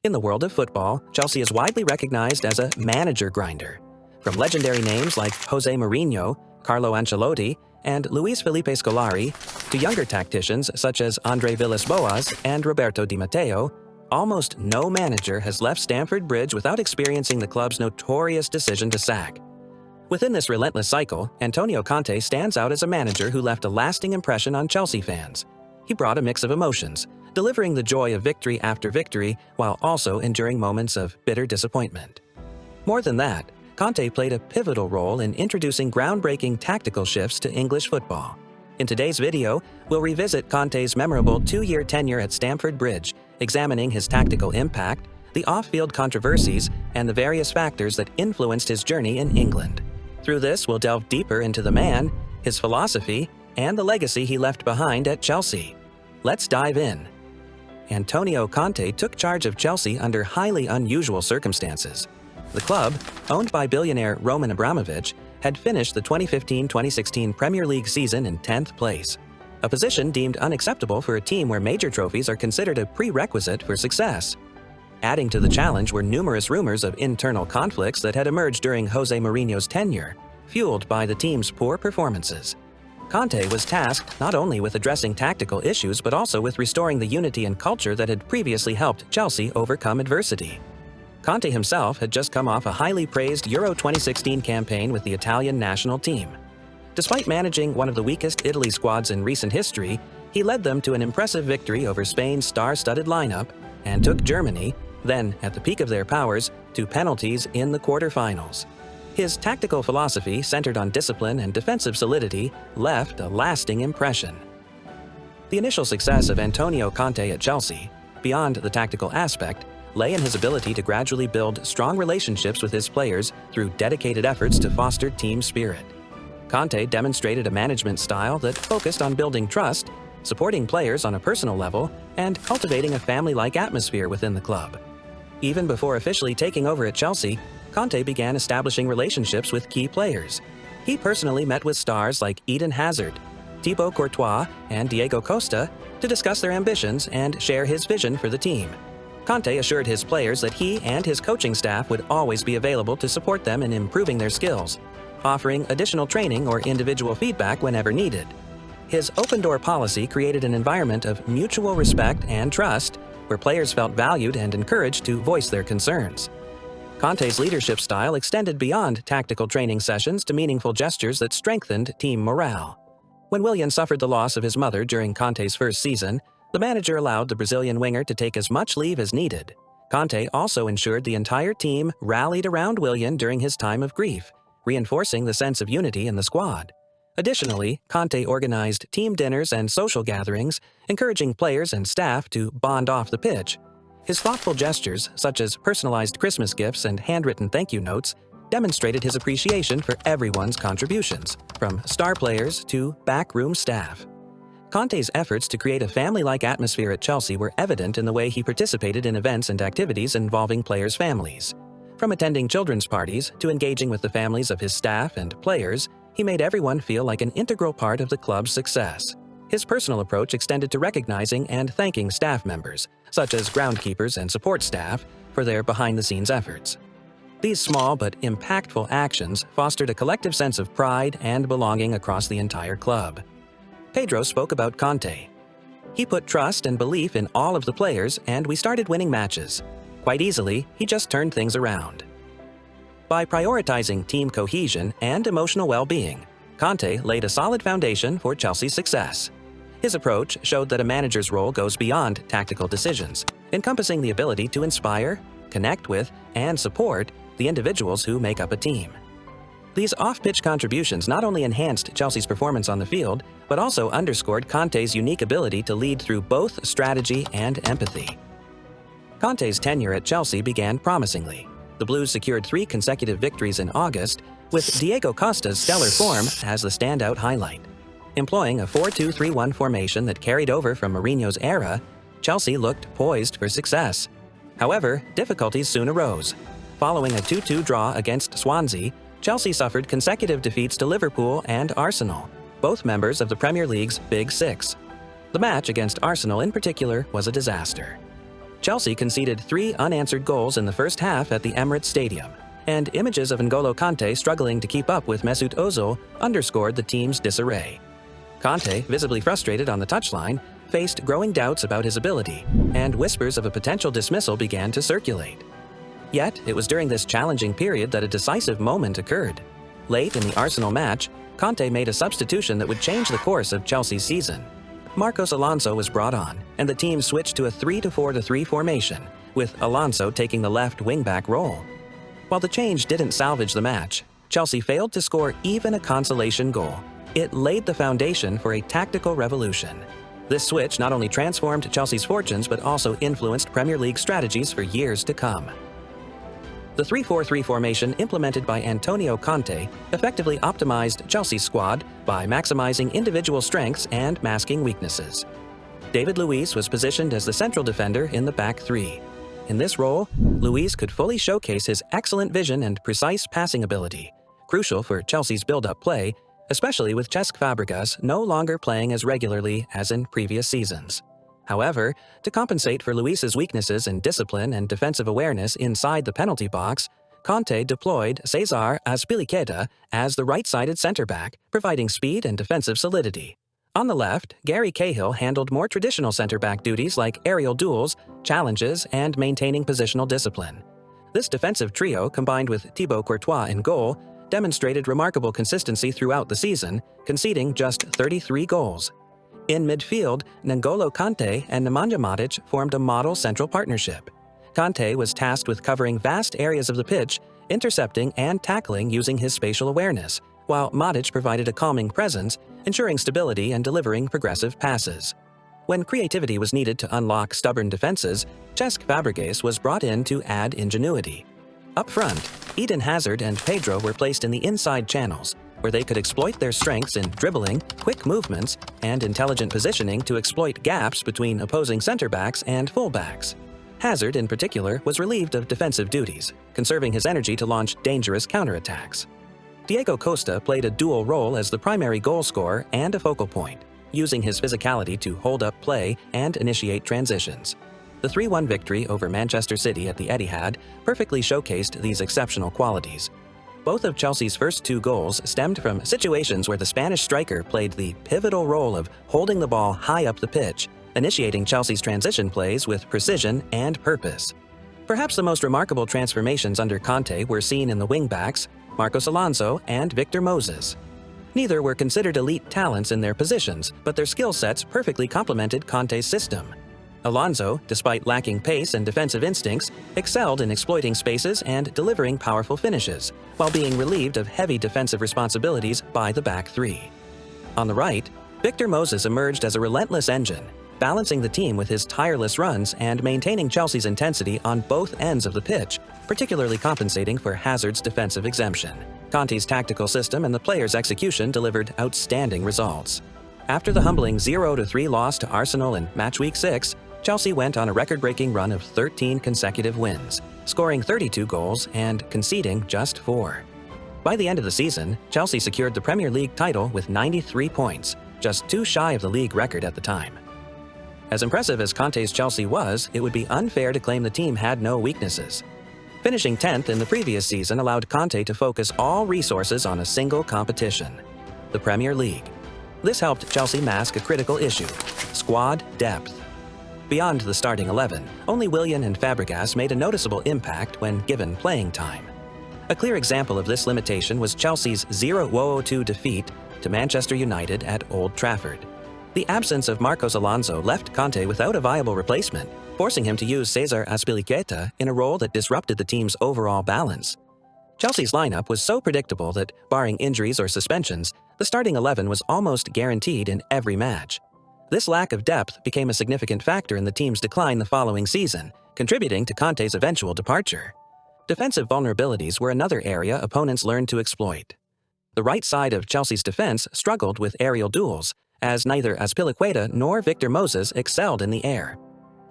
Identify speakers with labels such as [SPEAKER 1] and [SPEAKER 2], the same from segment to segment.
[SPEAKER 1] In the world of football, Chelsea is widely recognized as a manager grinder. From legendary names like Jose Mourinho, Carlo Ancelotti, and Luis Felipe Scolari, to younger tacticians such as Andre Villas-Boas and Roberto Di Matteo, almost no manager has left Stamford Bridge without experiencing the club's notorious decision to sack. Within this relentless cycle, Antonio Conte stands out as a manager who left a lasting impression on Chelsea fans. He brought a mix of emotions, delivering the joy of victory after victory while also enduring moments of bitter disappointment. More than that, Conte played a pivotal role in introducing groundbreaking tactical shifts to English football. In today's video, we'll revisit Conte's memorable 2-year tenure at Stamford Bridge, examining his tactical impact, the off-field controversies, and the various factors that influenced his journey in England. Through this, we'll delve deeper into the man, his philosophy, and the legacy he left behind at Chelsea. Let's dive in. Antonio Conte took charge of Chelsea under highly unusual circumstances. The club, owned by billionaire Roman Abramovich, had finished the 2015-2016 Premier League season in 10th place, a position deemed unacceptable for a team where major trophies are considered a prerequisite for success. Adding to the challenge were numerous rumors of internal conflicts that had emerged during Jose Mourinho's tenure, fueled by the team's poor performances. Conte was tasked not only with addressing tactical issues but also with restoring the unity and culture that had previously helped Chelsea overcome adversity. Conte himself had just come off a highly praised Euro 2016 campaign with the Italian national team. Despite managing one of the weakest Italy squads in recent history, he led them to an impressive victory over Spain's star-studded lineup and took Germany, then at the peak of their powers, to penalties in the quarterfinals. His tactical philosophy, centered on discipline and defensive solidity, left a lasting impression. The initial success of Antonio Conte at Chelsea, beyond the tactical aspect, lay in his ability to gradually build strong relationships with his players through dedicated efforts to foster team spirit. Conte demonstrated a management style that focused on building trust, supporting players on a personal level, and cultivating a family-like atmosphere within the club. Even before officially taking over at Chelsea, Conte began establishing relationships with key players. He personally met with stars like Eden Hazard, Thibaut Courtois, and Diego Costa to discuss their ambitions and share his vision for the team. Conte assured his players that he and his coaching staff would always be available to support them in improving their skills, offering additional training or individual feedback whenever needed. His open-door policy created an environment of mutual respect and trust, where players felt valued and encouraged to voice their concerns. Conte's leadership style extended beyond tactical training sessions to meaningful gestures that strengthened team morale. When Willian suffered the loss of his mother during Conte's first season, the manager allowed the Brazilian winger to take as much leave as needed. Conte also ensured the entire team rallied around Willian during his time of grief, reinforcing the sense of unity in the squad. Additionally, Conte organized team dinners and social gatherings, encouraging players and staff to bond off the pitch. His thoughtful gestures, such as personalized Christmas gifts and handwritten thank you notes, demonstrated his appreciation for everyone's contributions, from star players to backroom staff. Conte's efforts to create a family-like atmosphere at Chelsea were evident in the way he participated in events and activities involving players' families. From attending children's parties to engaging with the families of his staff and players, he made everyone feel like an integral part of the club's success. His personal approach extended to recognizing and thanking staff members, such as groundkeepers and support staff, for their behind-the-scenes efforts. These small but impactful actions fostered a collective sense of pride and belonging across the entire club. Pedro spoke about Conte. He put trust and belief in all of the players, and we started winning matches. Quite easily, he just turned things around. By prioritizing team cohesion and emotional well-being, Conte laid a solid foundation for Chelsea's success. His approach showed that a manager's role goes beyond tactical decisions, encompassing the ability to inspire, connect with, and support the individuals who make up a team. These off-pitch contributions not only enhanced Chelsea's performance on the field, but also underscored Conte's unique ability to lead through both strategy and empathy. Conte's tenure at Chelsea began promisingly. The Blues secured 3 consecutive victories in August, with Diego Costa's stellar form as the standout highlight. Employing a 4-2-3-1 formation that carried over from Mourinho's era, Chelsea looked poised for success. However, difficulties soon arose. Following a 2-2 draw against Swansea, Chelsea suffered consecutive defeats to Liverpool and Arsenal, both members of the Premier League's Big Six. The match against Arsenal in particular was a disaster. Chelsea conceded 3 unanswered goals in the first half at the Emirates Stadium, and images of N'Golo Conte struggling to keep up with Mesut Ozil underscored the team's disarray. Conte, visibly frustrated on the touchline, faced growing doubts about his ability, and whispers of a potential dismissal began to circulate. Yet, it was during this challenging period that a decisive moment occurred. Late in the Arsenal match, Conte made a substitution that would change the course of Chelsea's season. Marcos Alonso was brought on, and the team switched to a 3-4-3 formation, with Alonso taking the left wing-back role. While the change didn't salvage the match, Chelsea failed to score even a consolation goal. It laid the foundation for a tactical revolution. This switch not only transformed Chelsea's fortunes but also influenced Premier League strategies for years to come. The 3-4-3 formation implemented by Antonio Conte effectively optimized Chelsea's squad by maximizing individual strengths and masking weaknesses. David Luiz was positioned as the central defender in the back three. In this role, Luiz could fully showcase his excellent vision and precise passing ability, crucial for Chelsea's build-up play, especially with Cesc Fabregas no longer playing as regularly as in previous seasons. However, to compensate for Luiz's weaknesses in discipline and defensive awareness inside the penalty box, Conte deployed Cesar Azpilicueta as the right-sided center-back, providing speed and defensive solidity. On the left, Gary Cahill handled more traditional center-back duties like aerial duels, challenges, and maintaining positional discipline. This defensive trio, combined with Thibaut Courtois in goal, demonstrated remarkable consistency throughout the season, conceding just 33 goals. In midfield, N'Golo Conte and Nemanja Matic formed a model central partnership. Conte was tasked with covering vast areas of the pitch, intercepting and tackling using his spatial awareness, while Matic provided a calming presence, ensuring stability and delivering progressive passes. When creativity was needed to unlock stubborn defenses, Cesc Fabregas was brought in to add ingenuity. Up front, Eden Hazard and Pedro were placed in the inside channels, where they could exploit their strengths in dribbling, quick movements, and intelligent positioning to exploit gaps between opposing center-backs and full-backs. Hazard, in particular, was relieved of defensive duties, conserving his energy to launch dangerous counterattacks. Diego Costa played a dual role as the primary goal scorer and a focal point, using his physicality to hold up play and initiate transitions. The 3-1 victory over Manchester City at the Etihad perfectly showcased these exceptional qualities. Both of Chelsea's first 2 goals stemmed from situations where the Spanish striker played the pivotal role of holding the ball high up the pitch, initiating Chelsea's transition plays with precision and purpose. Perhaps the most remarkable transformations under Conte were seen in the wing-backs, Marcos Alonso and Victor Moses. Neither were considered elite talents in their positions, but their skill sets perfectly complemented Conte's system. Alonso, despite lacking pace and defensive instincts, excelled in exploiting spaces and delivering powerful finishes, while being relieved of heavy defensive responsibilities by the back three. On the right, Victor Moses emerged as a relentless engine, balancing the team with his tireless runs and maintaining Chelsea's intensity on both ends of the pitch, particularly compensating for Hazard's defensive exemption. Conte's tactical system and the players' execution delivered outstanding results. After the humbling 0-3 loss to Arsenal in match week 6, Chelsea went on a record-breaking run of 13 consecutive wins, scoring 32 goals and conceding just 4. By the end of the season, Chelsea secured the Premier League title with 93 points, just 2 shy of the league record at the time. As impressive as Conte's Chelsea was, it would be unfair to claim the team had no weaknesses. Finishing 10th in the previous season allowed Conte to focus all resources on a single competition, the Premier League. This helped Chelsea mask a critical issue: squad depth. Beyond the starting 11, only Willian and Fabregas made a noticeable impact when given playing time. A clear example of this limitation was Chelsea's 0-2 defeat to Manchester United at Old Trafford. The absence of Marcos Alonso left Conte without a viable replacement, forcing him to use Cesar Azpilicueta in a role that disrupted the team's overall balance. Chelsea's lineup was so predictable that, barring injuries or suspensions, the starting 11 was almost guaranteed in every match. This lack of depth became a significant factor in the team's decline the following season, contributing to Conte's eventual departure. Defensive vulnerabilities were another area opponents learned to exploit. The right side of Chelsea's defense struggled with aerial duels, as neither Azpilicueta nor Victor Moses excelled in the air.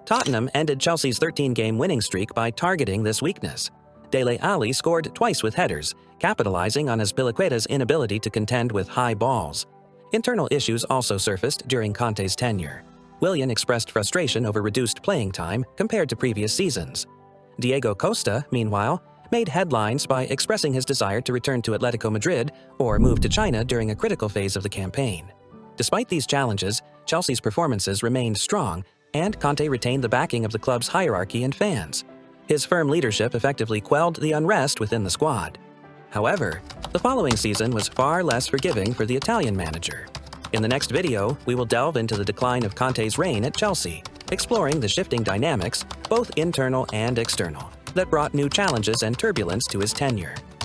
[SPEAKER 1] Tottenham ended Chelsea's 13-game winning streak by targeting this weakness. Dele Alli scored twice with headers, capitalizing on Azpilicueta's inability to contend with high balls. Internal issues also surfaced during Conte's tenure. Willian expressed frustration over reduced playing time compared to previous seasons. Diego Costa, meanwhile, made headlines by expressing his desire to return to Atletico Madrid or move to China during a critical phase of the campaign. Despite these challenges, Chelsea's performances remained strong, and Conte retained the backing of the club's hierarchy and fans. His firm leadership effectively quelled the unrest within the squad. However, the following season was far less forgiving for the Italian manager. In the next video, we will delve into the decline of Conte's reign at Chelsea, exploring the shifting dynamics, both internal and external, that brought new challenges and turbulence to his tenure.